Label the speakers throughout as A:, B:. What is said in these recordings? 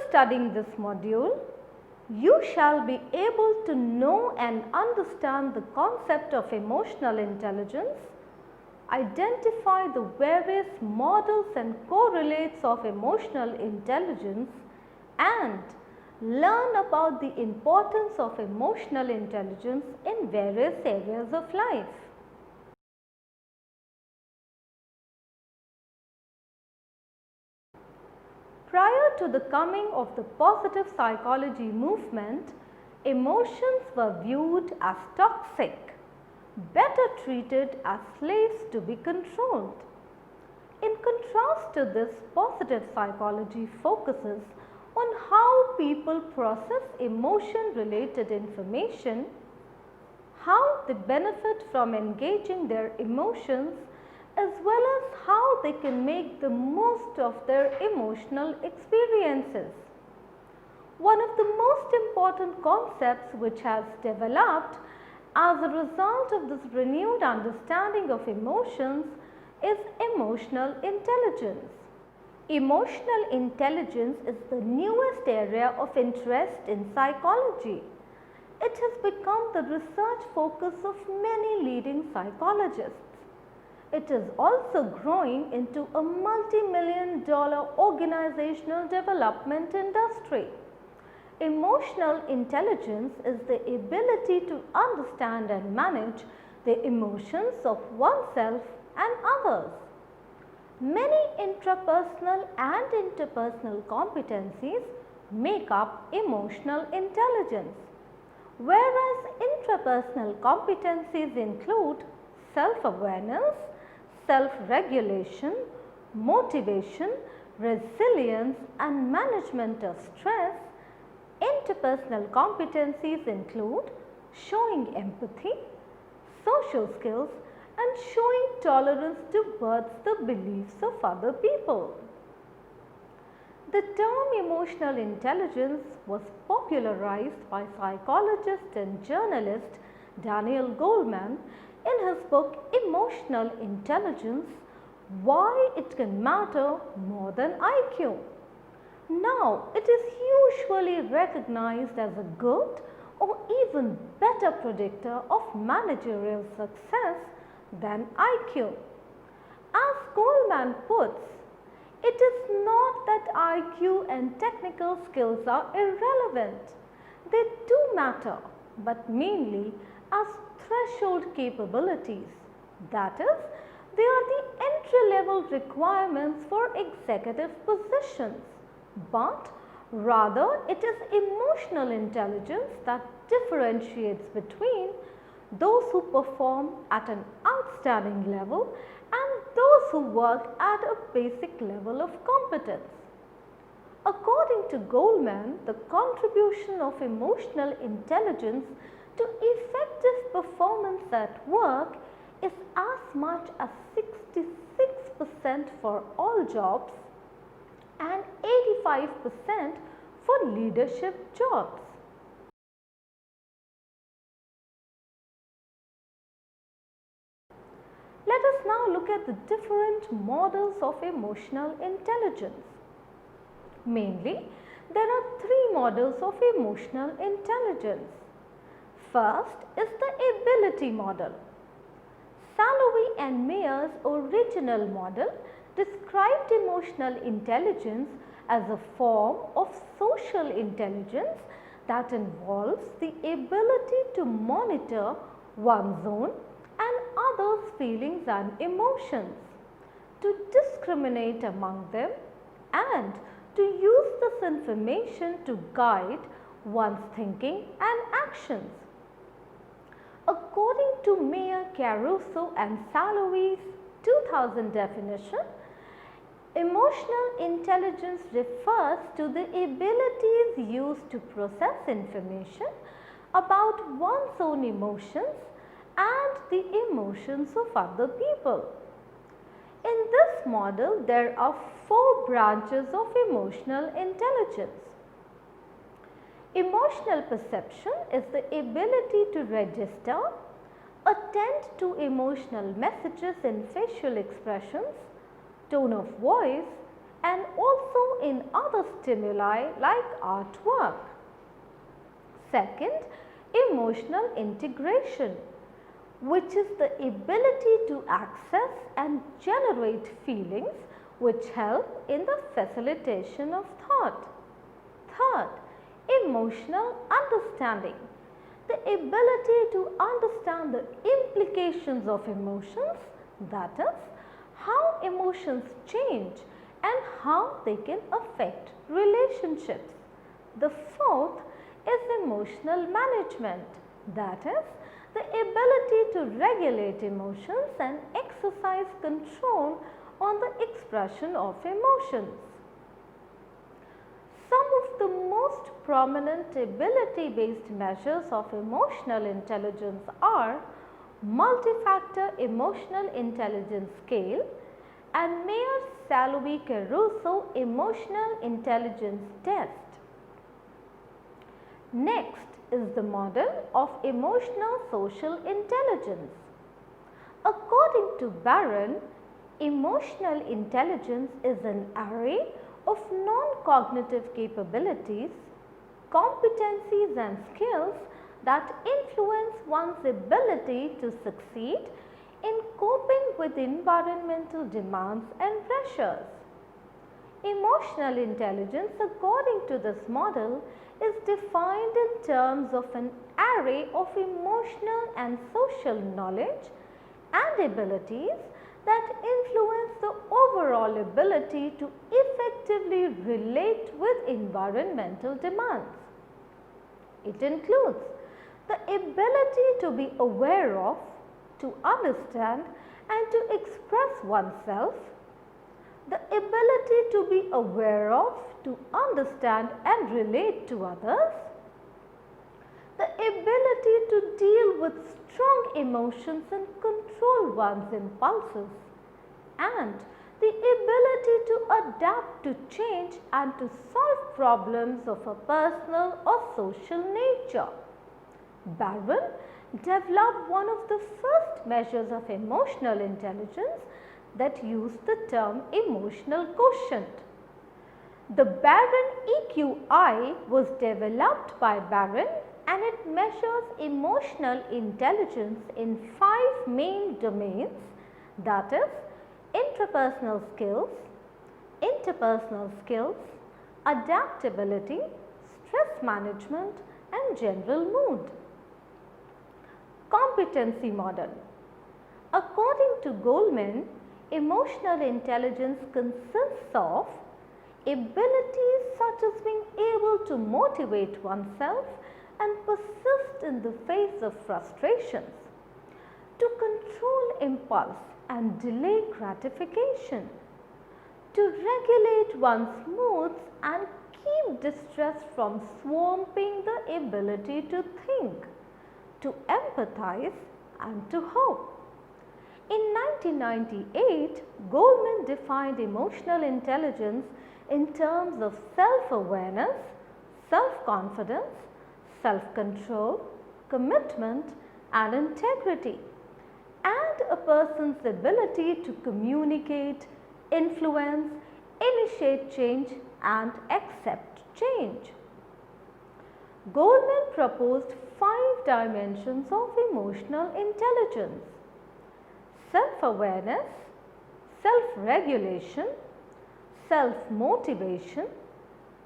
A: studying this module, you shall be able to know and understand the concept of emotional intelligence, identify the various models and correlates of emotional intelligence, and learn about the importance of emotional intelligence in various areas of life. Prior to the coming of the positive psychology movement, emotions were viewed as toxic, better treated as slaves to be controlled. In contrast to this, positive psychology focuses on how people process emotion-related information, how they benefit from engaging their emotions, as well as how they can make the most of their emotional experiences. One of the most important concepts which has developed as a result of this renewed understanding of emotions is emotional intelligence. Emotional intelligence is the newest area of interest in psychology. It has become the research focus of many leading psychologists. It is also growing into a multi-million-dollar organizational development industry. Emotional intelligence is the ability to understand and manage the emotions of oneself and others. Many intrapersonal and interpersonal competencies make up emotional intelligence, whereas intrapersonal competencies include self-awareness, self-regulation, motivation, resilience, and management of stress. Interpersonal competencies include showing empathy, social skills, and showing tolerance towards the beliefs of other people. The term emotional intelligence was popularized by psychologist and journalist Daniel Goleman in his book Emotional Intelligence: Why It Can Matter More Than IQ. Now, it is usually recognized as a good or even better predictor of managerial success than IQ. As Goleman puts, it is not that IQ and technical skills are irrelevant. They do matter, but mainly as threshold capabilities. That is, they are the entry-level requirements for executive positions. But rather, it is emotional intelligence that differentiates between those who perform at an outstanding level and those who work at a basic level of competence. According to Goleman, the contribution of emotional intelligence to effective performance at work is as much as 66% for all jobs and 85% for leadership jobs. Let us now look at the different models of emotional intelligence. Mainly, there are three models of emotional intelligence. First is the ability model. Salovey and Mayer's original model described emotional intelligence as a form of social intelligence that involves the ability to monitor one's own and others' feelings and emotions, to discriminate among them, and to use this information to guide one's thinking and actions. According to Mayer, Caruso, and Salovey's 2000 definition, emotional intelligence refers to the abilities used to process information about one's own emotions and the emotions of other people. In this model, there are 4 branches of emotional intelligence. Emotional perception is the ability to register, attend to emotional messages in facial expressions, tone of voice, and also in other stimuli like artwork. Second, emotional integration, which is the ability to access and generate feelings which help in the facilitation of thought. Third, emotional understanding, the ability to understand the implications of emotions, that is, how emotions change and how they can affect relationships. The fourth is emotional management, that is, the ability to regulate emotions and exercise control on the expression of emotions. Some of the most prominent ability-based measures of emotional intelligence are multi-factor emotional intelligence scale and Mayer-Salovey-Caruso emotional intelligence test. Next is the model of emotional social intelligence. According to Barron, emotional intelligence is an array of non-cognitive capabilities, competencies and skills that influence one's ability to succeed in coping with environmental demands and pressures. Emotional intelligence, according to this model, is defined in terms of an array of emotional and social knowledge and abilities that influence the overall ability to effectively relate with environmental demands. It includes the ability to be aware of, to understand and to express oneself, the ability to be aware of, to understand and relate to others, the ability to deal with strong emotions and control one's impulses, and the ability to adapt to change and to solve problems of a personal or social nature. Barron developed one of the first measures of emotional intelligence that used the term emotional quotient. The Barron EQI was developed by Barron and it measures emotional intelligence in 5 main domains, that is, intrapersonal skills, interpersonal skills, adaptability, stress management and general mood. Competency model. According to Goleman, emotional intelligence consists of abilities such as being able to motivate oneself and persist in the face of frustrations, to control impulse and delay gratification, to regulate one's moods and keep distress from swamping the ability to think, to empathize and to hope. In 1998, Goleman defined emotional intelligence in terms of self-awareness, self-confidence, self-control, commitment and integrity, and a person's ability to communicate, influence, initiate change and accept change. Goleman proposed 5 dimensions of emotional intelligence: self-awareness, self-regulation, self-motivation,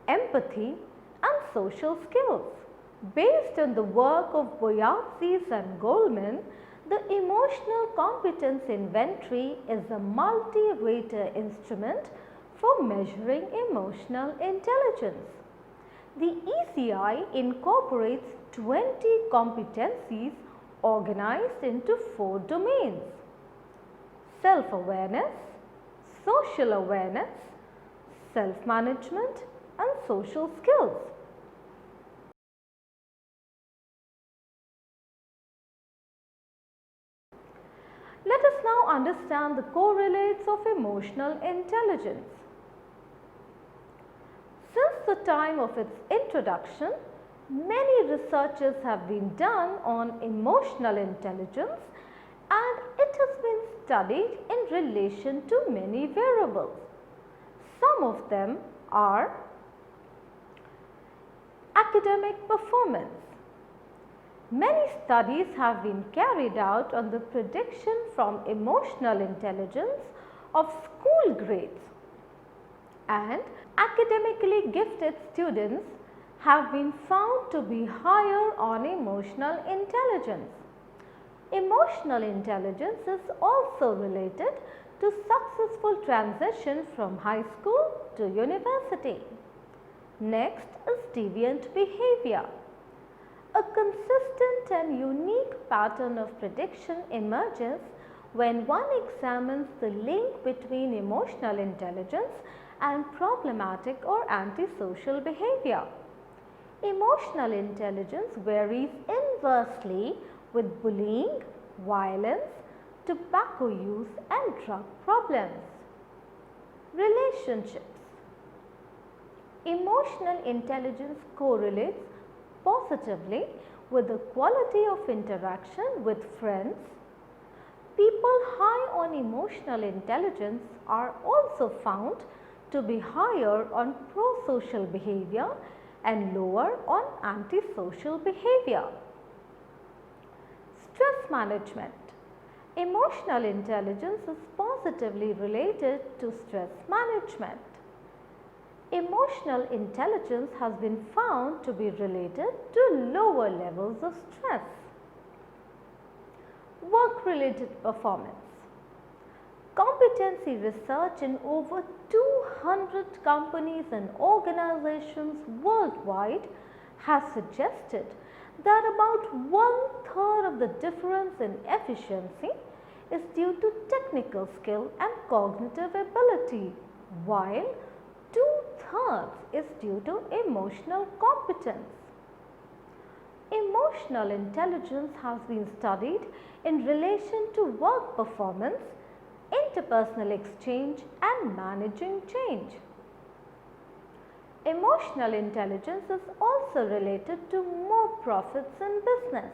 A: empathy and social skills. Based on the work of Boyatzis and Goleman, the emotional competence inventory is a multi-rater instrument for measuring emotional intelligence. The ECI incorporates 20 competencies organized into 4 domains: self-awareness, social awareness, self-management and social skills. Let us now understand the correlates of emotional intelligence. Since the time of its introduction, many researches have been done on emotional intelligence and it has been studied in relation to many variables. Some of them are academic performance. Many studies have been carried out on the prediction from emotional intelligence of school grades, and academically gifted students have been found to be higher on emotional intelligence. Emotional intelligence is also related to successful transition from high school to university. Next is deviant behavior. A consistent and unique pattern of prediction emerges when one examines the link between emotional intelligence and problematic or antisocial behavior. Emotional intelligence varies inversely with bullying, violence, tobacco use and drug problems. Relationships. Emotional intelligence correlates positively with the quality of interaction with friends. People high on emotional intelligence are also found to be higher on pro-social behavior and lower on antisocial behavior. Stress management. Emotional intelligence is positively related to stress management. Emotional intelligence has been found to be related to lower levels of stress. Work-related performance. Competency research in over 200 companies and organizations worldwide has suggested that about 1/3 of the difference in efficiency is due to technical skill and cognitive ability, while 2/3 is due to emotional competence. Emotional intelligence has been studied in relation to work performance, interpersonal exchange and managing change. Emotional intelligence is also related to more profits in business.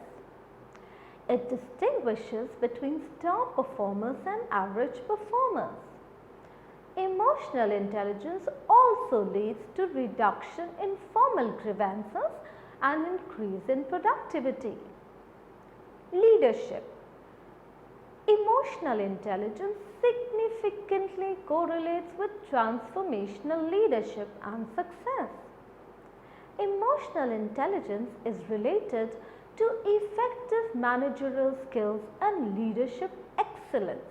A: It distinguishes between star performers and average performers. Emotional intelligence also leads to reduction in formal grievances and increase in productivity. Leadership. Emotional intelligence significantly correlates with transformational leadership and success. Emotional intelligence is related to effective managerial skills and leadership excellence.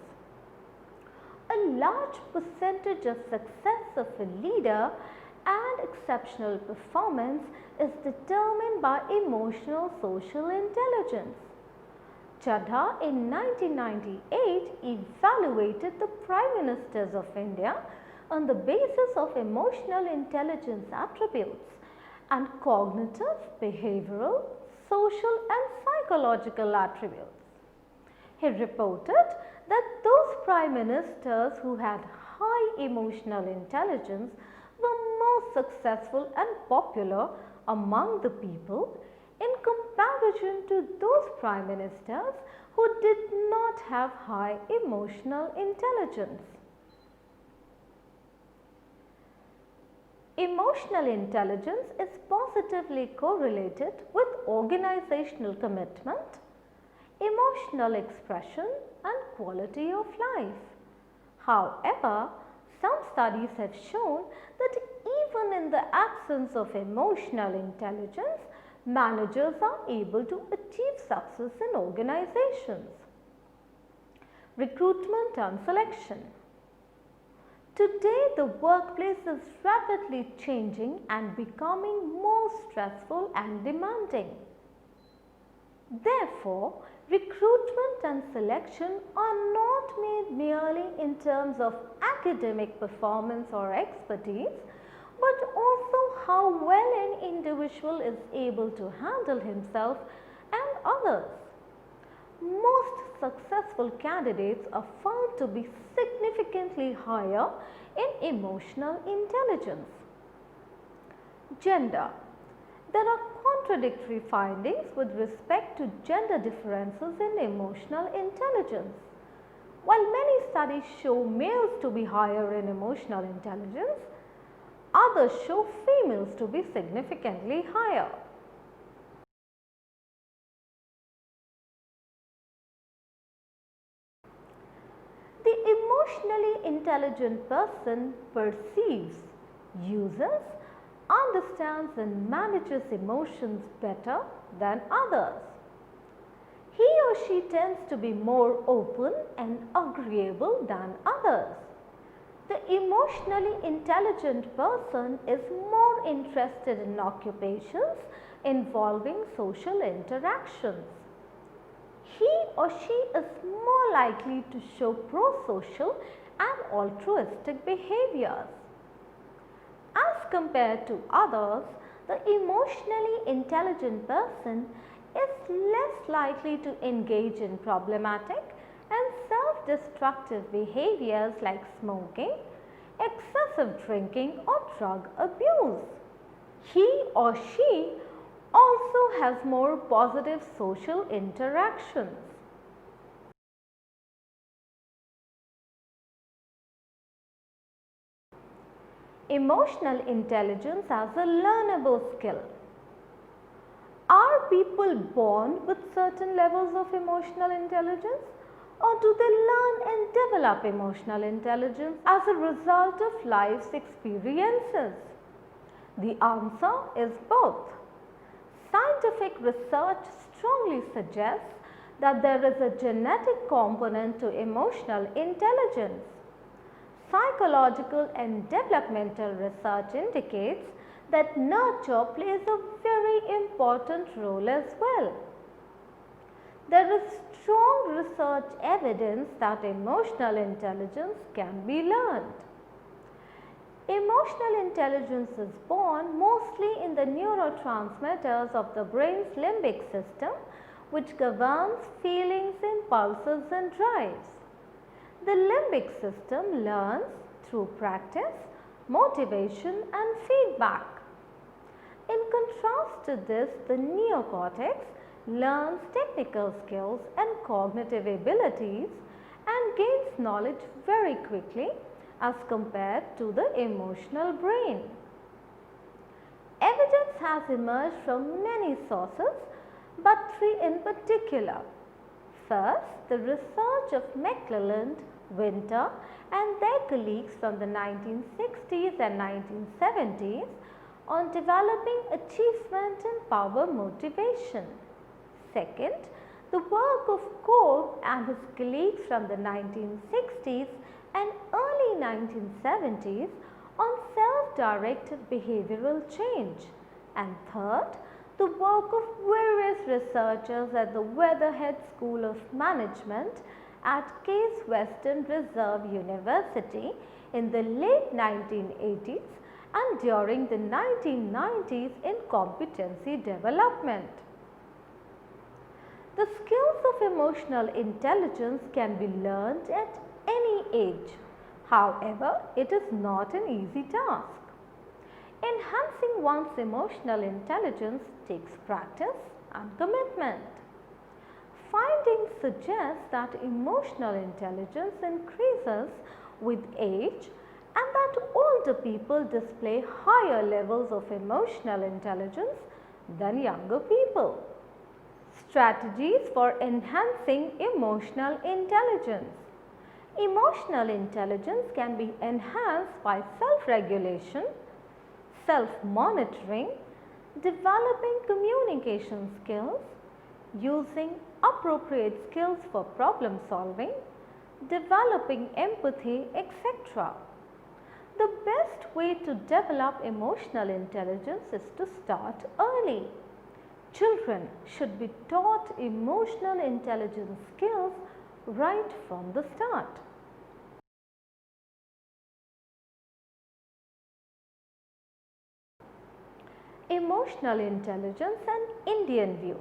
A: A large percentage of success of a leader and exceptional performance is determined by emotional social intelligence. Chadha in 1998 evaluated the Prime Ministers of India on the basis of emotional intelligence attributes and cognitive, behavioral, social and psychological attributes. He reported that those Prime Ministers who had high emotional intelligence were more successful and popular among the people in comparison to those Prime Ministers who did not have high emotional intelligence. Emotional intelligence is positively correlated with organizational commitment, emotional expression and quality of life. However, some studies have shown that even in the absence of emotional intelligence, managers are able to achieve success in organizations. Recruitment and selection. Today, the workplace is rapidly changing and becoming more stressful and demanding. Therefore, recruitment and selection are not made merely in terms of academic performance or expertise, but also how well an individual is able to handle himself and others. Most successful candidates are found to be significantly higher in emotional intelligence. Gender. There are contradictory findings with respect to gender differences in emotional intelligence. While many studies show males to be higher in emotional intelligence, others show females to be significantly higher. The emotionally intelligent person perceives, uses, understands and manages emotions better than others. He or she tends to be more open and agreeable than others. The emotionally intelligent person is more interested in occupations involving social interactions. He or she is more likely to show pro-social and altruistic behaviors. As compared to others, the emotionally intelligent person is less likely to engage in problematic and self-destructive behaviors like smoking, excessive drinking or drug abuse. He or she also has more positive social interactions. Emotional intelligence as a learnable skill. Are people born with certain levels of emotional intelligence, or do they learn and develop emotional intelligence as a result of life's experiences? The answer is both. Scientific research strongly suggests that there is a genetic component to emotional intelligence. Psychological and developmental research indicates that nurture plays a very important role as well. There is strong research evidence that emotional intelligence can be learned. Emotional intelligence is born mostly in the neurotransmitters of the brain's limbic system, which governs feelings, impulses and drives. The limbic system learns through practice, motivation and feedback. In contrast to this, the neocortex learns technical skills and cognitive abilities and gains knowledge very quickly as compared to the emotional brain. Evidence has emerged from many sources, but three in particular. First, the research of McClelland, Winter and their colleagues from the 1960s and 1970s on developing achievement and power motivation. Second, the work of Kolb and his colleagues from the 1960s and early 1970s on self-directed behavioral change. And third, the work of various researchers at the Weatherhead School of Management at Case Western Reserve University in the late 1980s and during the 1990s in competency development. The skills of emotional intelligence can be learned at any age. However, it is not an easy task. Enhancing one's emotional intelligence takes practice and commitment. Findings suggest that emotional intelligence increases with age and that older people display higher levels of emotional intelligence than younger people. Strategies for enhancing emotional intelligence. Emotional intelligence can be enhanced by self-regulation, self-monitoring, developing communication skills, using appropriate skills for problem solving, developing empathy, etc. The best way to develop emotional intelligence is to start early. Children should be taught emotional intelligence skills right from the start. Emotional intelligence and Indian view.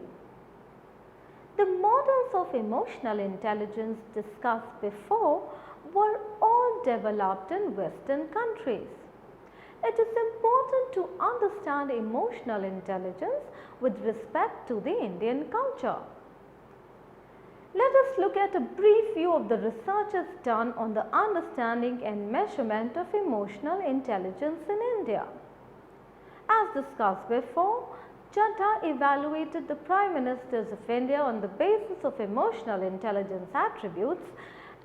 A: The models of emotional intelligence discussed before were all developed in Western countries. It is important to understand emotional intelligence with respect to the Indian culture. Let us look at a brief view of the researches done on the understanding and measurement of emotional intelligence in India. As discussed before, Chadha evaluated the Prime Ministers of India on the basis of emotional intelligence attributes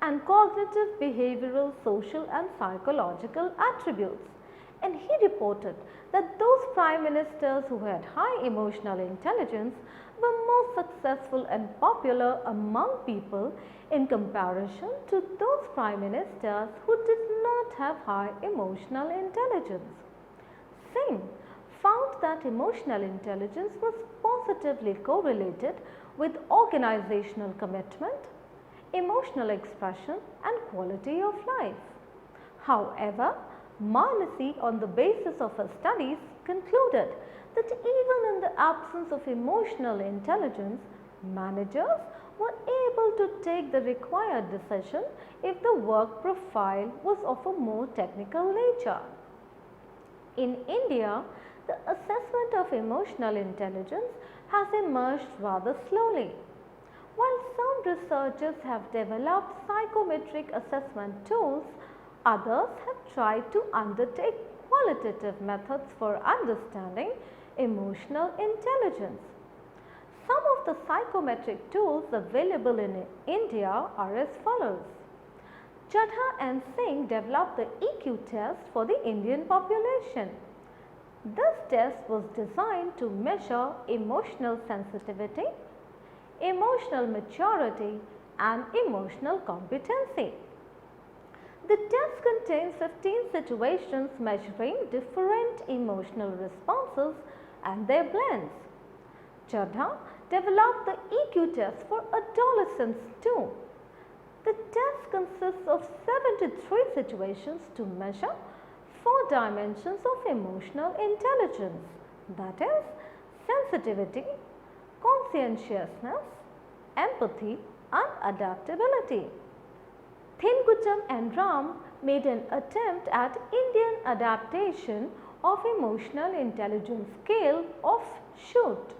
A: and cognitive, behavioral, social and psychological attributes. And he reported that those Prime Ministers who had high emotional intelligence were more successful and popular among people in comparison to those Prime Ministers who did not have high emotional intelligence. Singh found that emotional intelligence was positively correlated with organizational commitment, emotional expression and quality of life. However, Marnesi, on the basis of her studies, concluded that even in the absence of emotional intelligence, managers were able to take the required decision if the work profile was of a more technical nature. In India, the assessment of emotional intelligence has emerged rather slowly. While some researchers have developed psychometric assessment tools, others have tried to undertake qualitative methods for understanding emotional intelligence. Some of the psychometric tools available in India are as follows. Chadha and Singh developed the EQ test for the Indian population. This test was designed to measure emotional sensitivity, emotional maturity and emotional competency. The test contains 15 situations measuring different emotional responses and their blends. Chadha developed the EQ test for adolescents too. The test consists of 73 situations to measure 4 dimensions of emotional intelligence, that is, sensitivity, conscientiousness, empathy and adaptability. Thinkucham and Ram made an attempt at Indian adaptation of emotional intelligence scale of Shoot.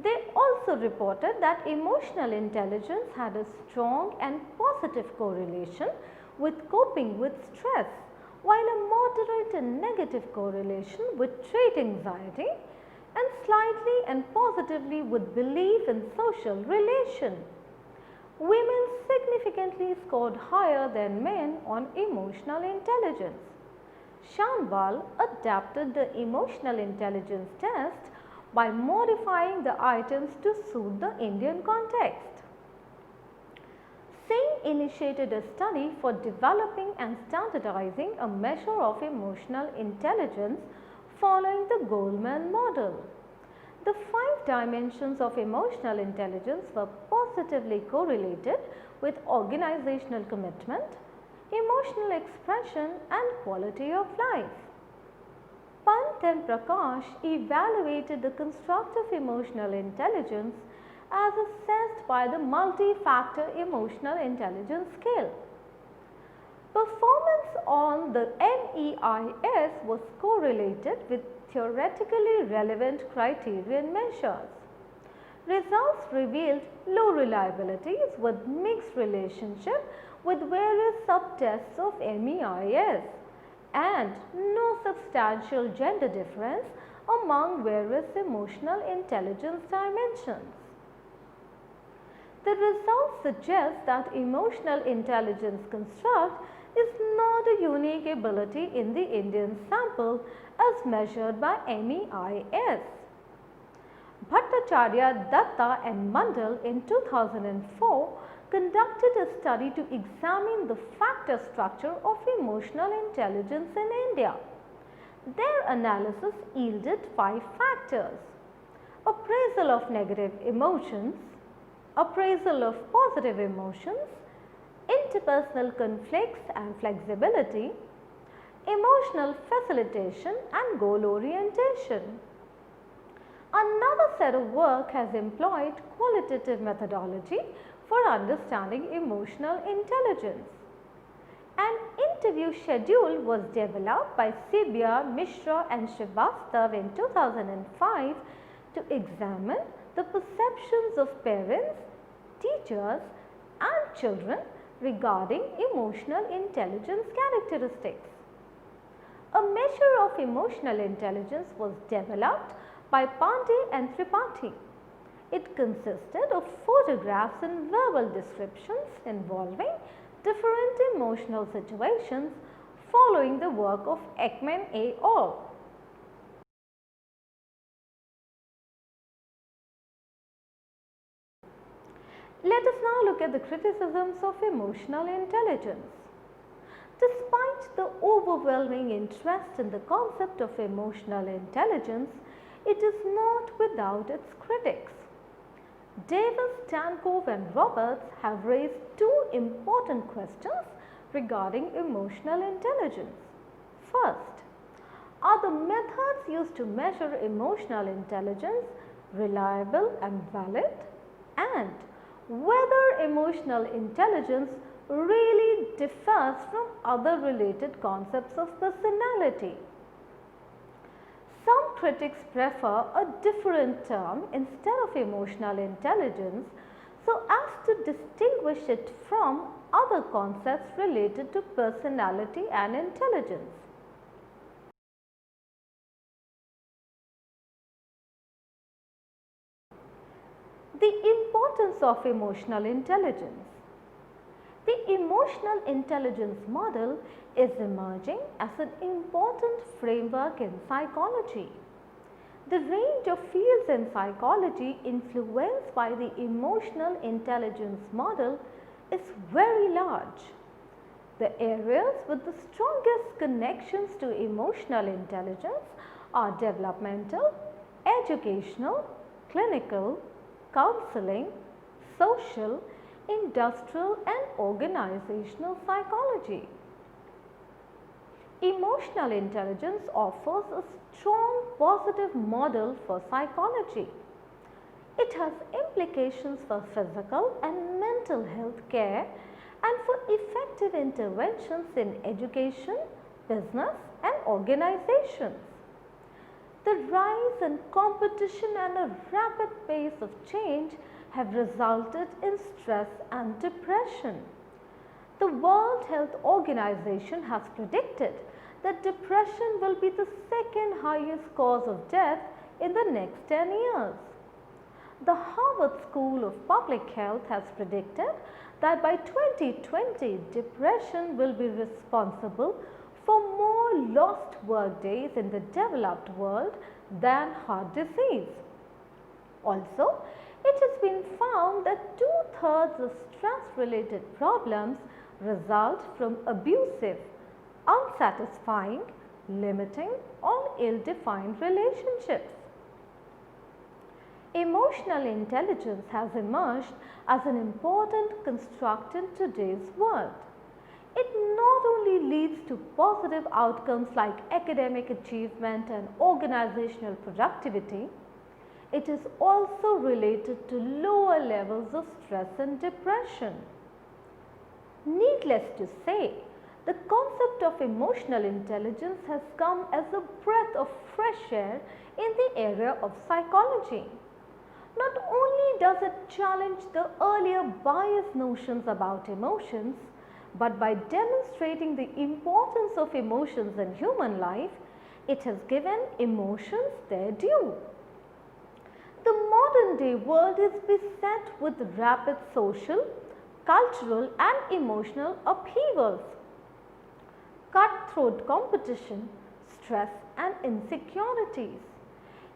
A: They also reported that emotional intelligence had a strong and positive correlation with coping with stress, while a moderate and negative correlation with trait anxiety and slightly and positively with belief in social relation. Women significantly scored higher than men on emotional intelligence. Shanwal adapted the emotional intelligence test by modifying the items to suit the Indian context. Singh initiated a study for developing and standardizing a measure of emotional intelligence following the Goleman model. The 5 dimensions of emotional intelligence were positively correlated with organizational commitment, emotional expression and quality of life. Pant and Prakash evaluated the constructive emotional intelligence as assessed by the multi-factor emotional intelligence scale. Performance on the MEIS was correlated with theoretically relevant criterion measures. Results revealed low reliabilities with mixed relationship with various subtests of MEIS and no substantial gender difference among various emotional intelligence dimensions. The results suggest that emotional intelligence construct is not a unique ability in the Indian sample as measured by MEIS. Bhattacharya, Datta and Mandal in 2004 conducted a study to examine the factor structure of emotional intelligence in India. Their analysis yielded 5 factors: appraisal of negative emotions, appraisal of positive emotions, interpersonal conflicts and flexibility, emotional facilitation and goal orientation. Another set of work has employed qualitative methodology for understanding emotional intelligence. An interview schedule was developed by Sibia, Mishra and Srivastav in 2005 to examine the perceptions of parents, teachers and children regarding emotional intelligence characteristics. A measure of emotional intelligence was developed by Pandey and Tripathi. It consisted of photographs and verbal descriptions involving different emotional situations following the work of Ekman et al. Let us now look at the criticisms of emotional intelligence. Despite the overwhelming interest in the concept of emotional intelligence, it is not without its critics. Davis, Tankov and Roberts have raised two important questions regarding emotional intelligence. First, are the methods used to measure emotional intelligence reliable and valid? And whether emotional intelligence really differs from other related concepts of personality. Some critics prefer a different term instead of emotional intelligence so as to distinguish it from other concepts related to personality and intelligence. The importance of emotional intelligence. The emotional intelligence model is emerging as an important framework in psychology. The range of fields in psychology influenced by the emotional intelligence model is very large. The areas with the strongest connections to emotional intelligence are developmental, educational, clinical, counseling, social, industrial and organizational psychology. Emotional intelligence offers a strong positive model for psychology. It has implications for physical and mental health care and for effective interventions in education, business and organizations. The rise in competition and a rapid pace of change have resulted in stress and depression. The World Health Organization has predicted that depression will be the second highest cause of death in the next 10 years. The Harvard School of Public Health has predicted that by 2020, depression will be responsible for more lost work days in the developed world than heart disease. Also, it has been found that 2/3 of stress-related problems result from abusive, unsatisfying, limiting or ill-defined relationships. Emotional intelligence has emerged as an important construct in today's world. It not only leads to positive outcomes like academic achievement and organizational productivity, it is also related to lower levels of stress and depression. Needless to say, the concept of emotional intelligence has come as a breath of fresh air in the area of psychology. Not only does it challenge the earlier biased notions about emotions, but by demonstrating the importance of emotions in human life, it has given emotions their due. The modern day world is beset with rapid social, cultural and emotional upheavals, cutthroat competition, stress and insecurities.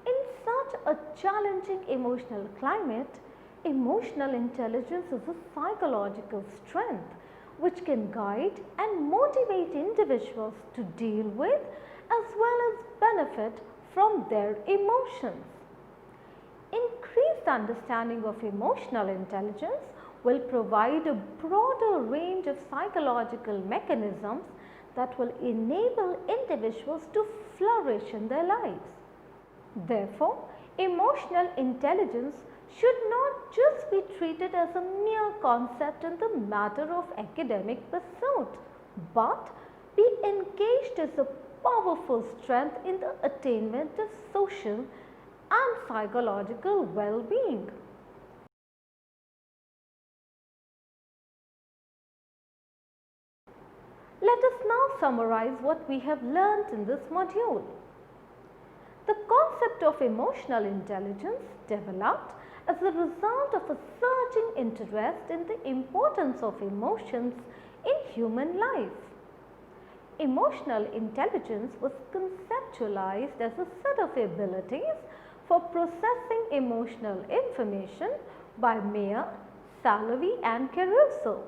A: In such a challenging emotional climate, emotional intelligence is a psychological strength which can guide and motivate individuals to deal with as well as benefit from their emotions. Increased understanding of emotional intelligence will provide a broader range of psychological mechanisms that will enable individuals to flourish in their lives. Therefore, emotional intelligence should not just be treated as a mere concept in the matter of academic pursuit, but be engaged as a powerful strength in the attainment of social and psychological well-being. summarize what we have learned in this module. The concept of emotional intelligence developed as a result of a surging interest in the importance of emotions in human life. Emotional intelligence was conceptualized as a set of abilities for processing emotional information by Meyer, Salovey and Caruso,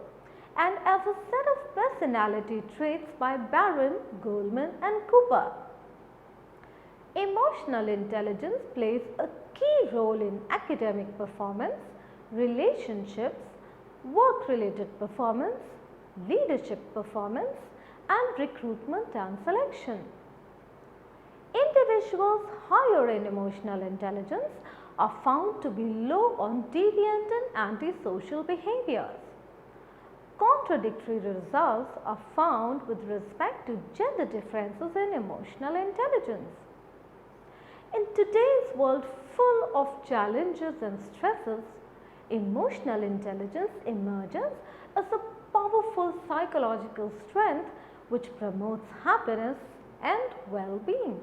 A: and as a set of personality traits by Barron, Goleman and Cooper. Emotional intelligence plays a key role in academic performance, relationships, work-related performance, leadership performance, and recruitment and selection. Individuals higher in emotional intelligence are found to be low on deviant and antisocial behaviors. Contradictory results are found with respect to gender differences in emotional intelligence. In today's world full of challenges and stresses, emotional intelligence emerges as a powerful psychological strength which promotes happiness and well-being.